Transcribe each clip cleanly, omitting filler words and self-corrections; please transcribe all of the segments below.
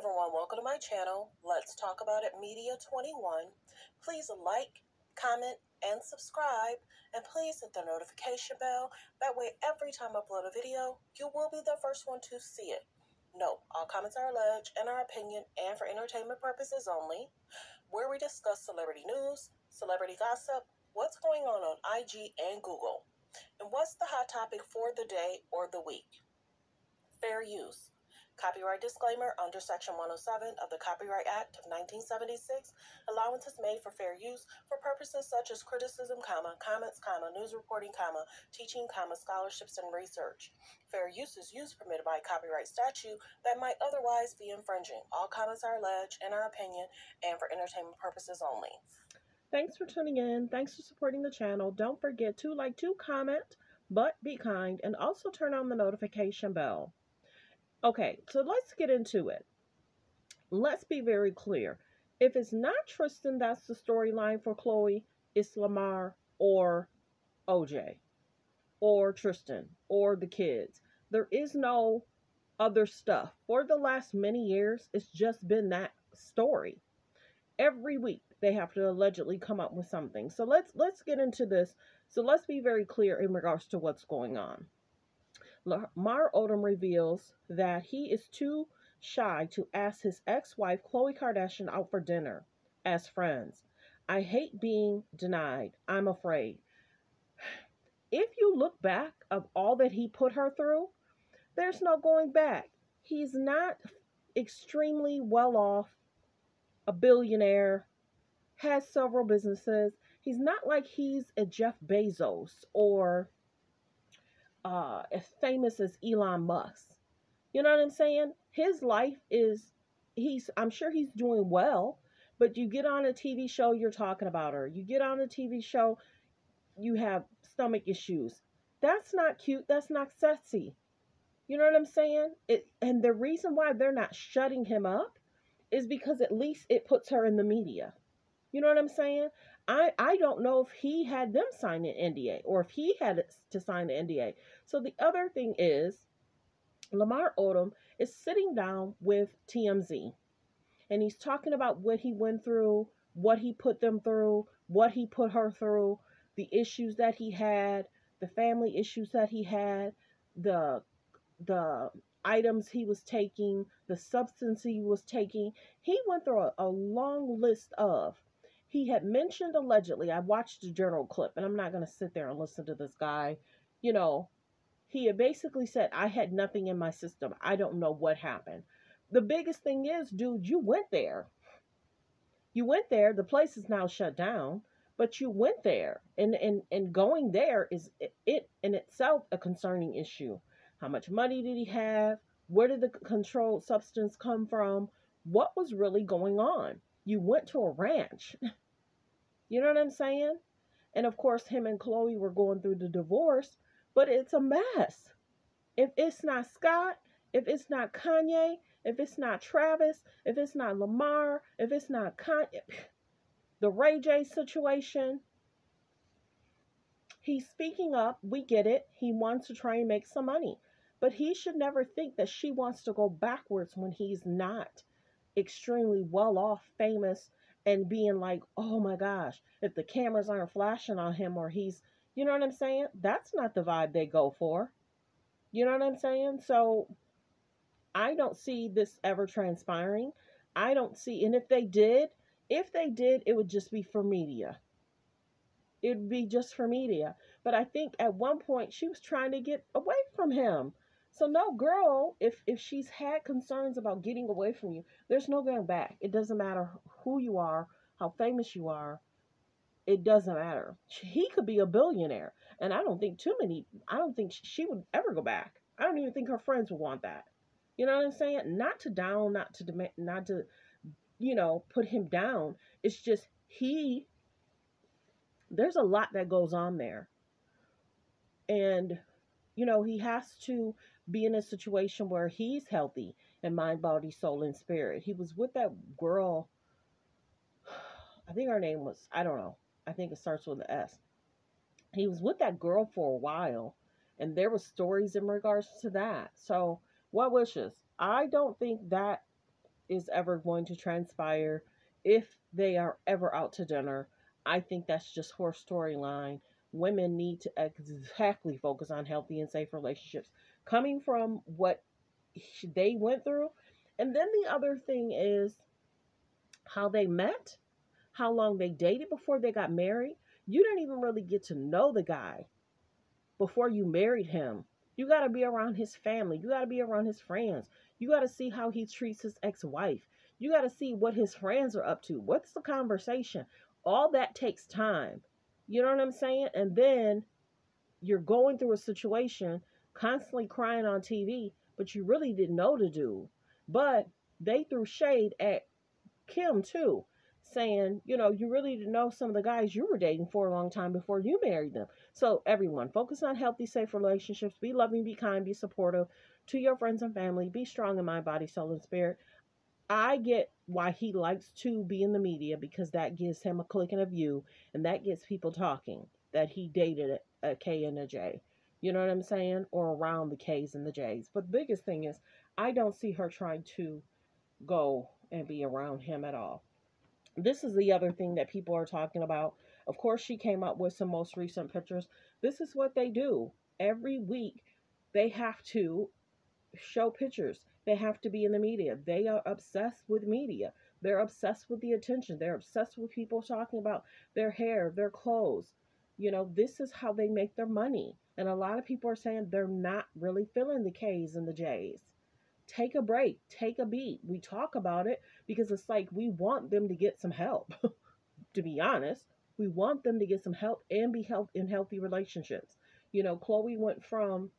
everyone, welcome to my channel. Let's talk about it Media 21. Please like, comment, and subscribe, and please hit the notification bell. That way every time I upload a video, you will be the first one to see it. Note, all comments are alleged and our opinion and for entertainment purposes only, where we discuss celebrity news, celebrity gossip, what's going on IG and Google, and what's the hot topic for the day or the week. Fair use. Copyright disclaimer under Section 107 of the Copyright Act of 1976, allowance is made for fair use for purposes such as criticism, comments, news reporting, teaching, scholarships, and research. Fair use is use permitted by copyright statute that might otherwise be infringing. All comments are alleged in our opinion and for entertainment purposes only. Thanks for tuning in. Thanks for supporting the channel. Don't forget to comment, but be kind, and also turn on the notification bell. Okay, so let's get into it. Let's be very clear. If it's not Tristan, that's the storyline for Khloe, it's Lamar or OJ or Tristan or the kids. There is no other stuff. For the last many years, it's just been that story. Every week they have to allegedly come up with something. So let's get into this. So let's be very clear in regards to what's going on. Lamar Odom reveals that he is too shy to ask his ex-wife Khloe Kardashian out for dinner as friends. I hate being denied. I'm afraid. If you look back of all that he put her through, there's no going back. He's not extremely well off, a billionaire, has several businesses. He's not like he's a Jeff Bezos or as famous as Elon Musk. You know what I'm saying? His life is, I'm sure he's doing well, but you get on a TV show, you're talking about her. You get on a TV show, you have stomach issues. That's not cute. That's not sexy. You know what I'm saying? And the reason why they're not shutting him up is because at least it puts her in the media. You know what I'm saying? I don't know if he had them sign an NDA or if he had to sign an NDA. So the other thing is, Lamar Odom is sitting down with TMZ and he's talking about what he went through, what he put them through, what he put her through, the issues that he had, the family issues that he had, the items he was taking, the substance he was taking. He went through a long list of. He had mentioned allegedly, I watched the journal clip, and I'm not going to sit there and listen to this guy. You know, he had basically said, I had nothing in my system. I don't know what happened. The biggest thing is, dude, you went there. You went there. The place is now shut down, but you went there. And going there is it in itself a concerning issue. How much money did he have? Where did the controlled substance come from? What was really going on? You went to a ranch. You know what I'm saying? And of course, him and Khloe were going through the divorce, but it's a mess. If it's not Scott, if it's not Kanye, if it's not Travis, if it's not Lamar, if it's not Kanye, the Ray J situation, he's speaking up. We get it. He wants to try and make some money, but he should never think that she wants to go backwards when he's not extremely well off, famous, and being like, oh my gosh, if the cameras aren't flashing on him or he's, you know what I'm saying? That's not the vibe they go for. You know what I'm saying? So I don't see this ever transpiring. I don't see, and if they did, it would just be for media. It would be just for media. But I think at one point she was trying to get away from him. So no, girl, if she's had concerns about getting away from you, there's no going back. It doesn't matter who you are, how famous you are. It doesn't matter. He could be a billionaire. And I don't think she would ever go back. I don't even think her friends would want that. You know what I'm saying? Not to down, not to, you know, put him down. It's just there's a lot that goes on there. And, you know, he has to be in a situation where he's healthy in mind, body, soul, and spirit. He was with that girl. I think her name was, I don't know. I think it starts with an S. He was with that girl for a while, and there were stories in regards to that. So, what wishes? I don't think that is ever going to transpire, if they are ever out to dinner. I think that's just her storyline. Women need to exactly focus on healthy and safe relationships coming from what they went through. And then the other thing is how they met, how long they dated before they got married. You didn't even really get to know the guy before you married him. You got to be around his family. You got to be around his friends. You got to see how he treats his ex wife. You got to see what his friends are up to. What's the conversation? All that takes time. You know what I'm saying? And then you're going through a situation, constantly crying on TV, but you really didn't know the dude. But they threw shade at Kim too, saying, you really didn't know some of the guys you were dating for a long time before you married them. So everyone, focus on healthy, safe relationships. Be loving, be kind, be supportive to your friends and family. Be strong in mind, body, soul, and spirit. I get why he likes to be in the media, because that gives him a click and a view, and that gets people talking that he dated a K and a J. You know what I'm saying? Or around the K's and the J's. But the biggest thing is, I don't see her trying to go and be around him at all. This is the other thing that people are talking about. Of course, she came up with some most recent pictures. This is what they do. Every week, they have to show pictures. They have to be in the media. They are obsessed with media. They're obsessed with the attention. They're obsessed with people talking about their hair, their clothes. This is how they make their money. And a lot of people are saying they're not really feeling the K's and the J's. Take a break, take a beat. We talk about it because it's like we want them to get some help. To be honest, we want them to get some help and be in healthy relationships. Khloe went from,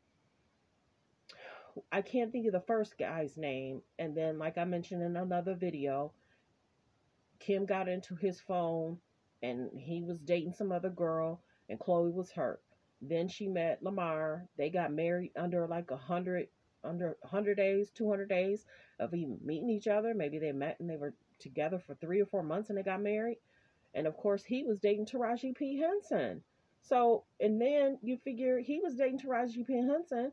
I can't think of the first guy's name, and then, like I mentioned in another video, Kim got into his phone and he was dating some other girl, and Khloe was hurt. Then she met Lamar. They got married under like 100 days, 200 days of even meeting each other. Maybe they met and they were together for 3 or 4 months and they got married. And of course, he was dating Taraji P. Henson. So, and then you figure he was dating Taraji P. Henson,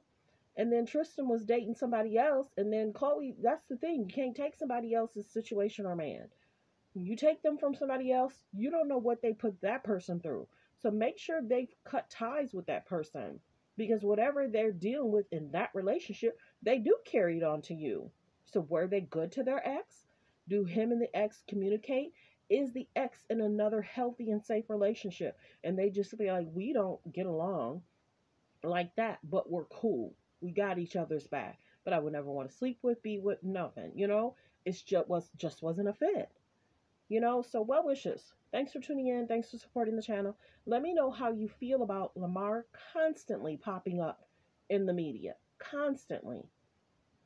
and then Tristan was dating somebody else, and then Khloe. That's the thing. You can't take somebody else's situation or man. When you take them from somebody else, you don't know what they put that person through. So make sure they cut ties with that person, because whatever they're dealing with in that relationship, they do carry it on to you. So were they good to their ex? Do him and the ex communicate? Is the ex in another healthy and safe relationship? And they just be like, we don't get along like that, but we're cool. We got each other's back. But I would never want to sleep with, be with, nothing. It's just wasn't a fit. So well wishes. Thanks for tuning in. Thanks for supporting the channel. Let me know how you feel about Lamar constantly popping up in the media. Constantly.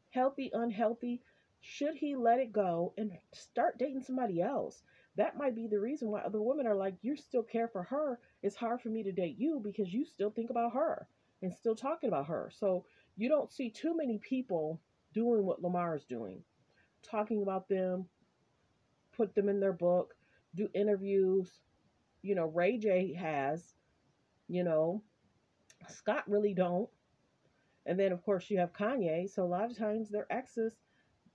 Healthy, unhealthy. Should he let it go and start dating somebody else? That might be the reason why other women are like, you still care for her. It's hard for me to date you because you still think about her and still talking about her. So you don't see too many people doing what Lamar is doing. Talking about them, put them in their book, do interviews. Ray J has, you know, Scott really don't. And then, of course, you have Kanye. So a lot of times their exes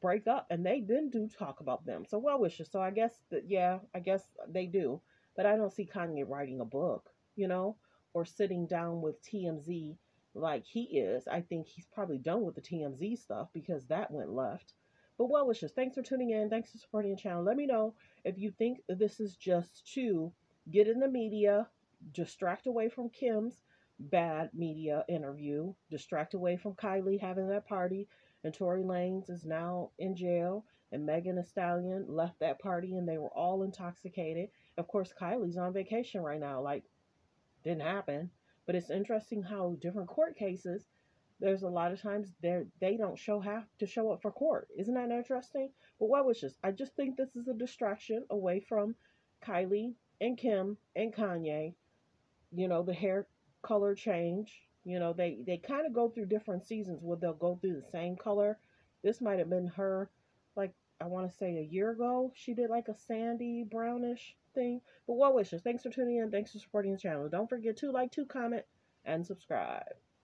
break up and they then do talk about them. So well wishes. So I guess that, yeah, I guess they do. But I don't see Kanye writing a book, or sitting down with TMZ like he is. I think he's probably done with the TMZ stuff because that went left. But well wishes. Thanks for tuning in. Thanks for supporting the channel. Let me know if you think this is just to get in the media, distract away from Kim's bad media interview, distract away from Kylie having that party, and Tory Lanez is now in jail, and Megan Thee Stallion left that party and they were all intoxicated. Of course, Kylie's on vacation right now, like didn't happen. But it's interesting how different court cases, there's a lot of times they don't have to show up for court. Isn't that interesting? But what wishes? I just think this is a distraction away from Kylie and Kim and Kanye. The hair color change. They kind of go through different seasons where they'll go through the same color. This might have been her, like, I want to say a year ago. She did like a sandy brownish thing. But well wishes. Thanks for tuning in. Thanks for supporting the channel. Don't forget to like, to comment, and subscribe.